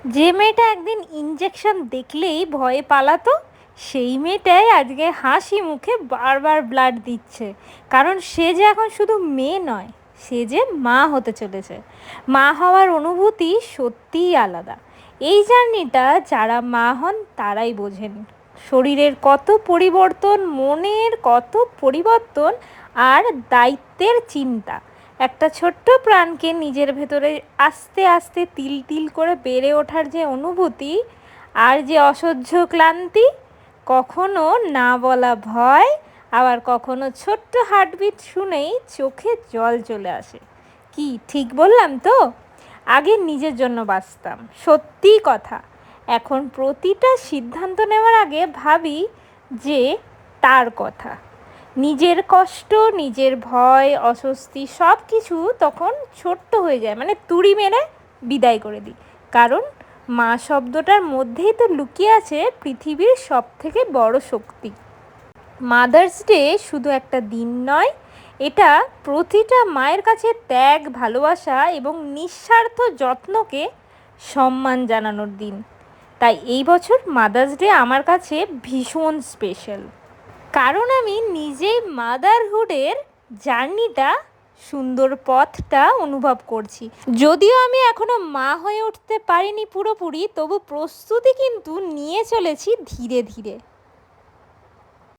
যে মেয়েটা একদিন ইঞ্জেকশন দেখলেই ভয়ে পালাতো, সেই মেয়েটাই আজকে হাসি মুখে বারবার ব্লাড দিচ্ছে। কারণ সে যে এখন শুধু মেয়ে নয়, সে যে মা হতে চলেছে। মা হওয়ার অনুভূতি সত্যিই আলাদা। এই জার্নিটা যারা মা হন তারাই বোঝেন। শরীরের কত পরিবর্তন, মনের কত পরিবর্তন, আর দায়িত্বের চিন্তা। একটা ছোট্ট প্রাণকে নিজের ভেতরে আস্তে আস্তে তিল তিল করে বেড়ে ওঠার যে অনুভূতি, আর যে অসহ্য ক্লান্তি, কখনো না বলা ভয়, আবার কখনো ছোট্ট হার্টবিট শুনেই চোখে জল চলে আসে। কি ঠিক বললাম তো? আগে নিজের জন্য বাঁচতাম, সত্যিই কথা। এখন প্রতিটা সিদ্ধান্ত নেওয়ার আগে ভাবি যে তার কথা। নিজের কষ্ট, নিজের ভয়, অস্বস্তি সব কিছু তখন ছোট্ট হয়ে যায়, মানে তুড়ি মেরে বিদায় করে দিই। কারণ মা শব্দটার মধ্যেই তো লুকিয়ে আছে পৃথিবীর সবথেকে বড় শক্তি। মাদার্স ডে শুধু একটা দিন নয়, এটা প্রতিটা মায়ের কাছে ত্যাগ, ভালোবাসা এবং নিঃস্বার্থ যত্নকে সম্মান জানানোর দিন। তাই এই বছর মাদার্স ডে আমার কাছে ভীষণ স্পেশাল। কারণ আমি নিজেই মাদারহুডের জার্নিটা, সুন্দর পথটা অনুভব করছি। যদিও আমি এখনো মা হয়ে উঠতে পারিনি পুরোপুরি, তবু প্রস্তুতি কিন্তু নিয়ে চলেছি ধীরে ধীরে।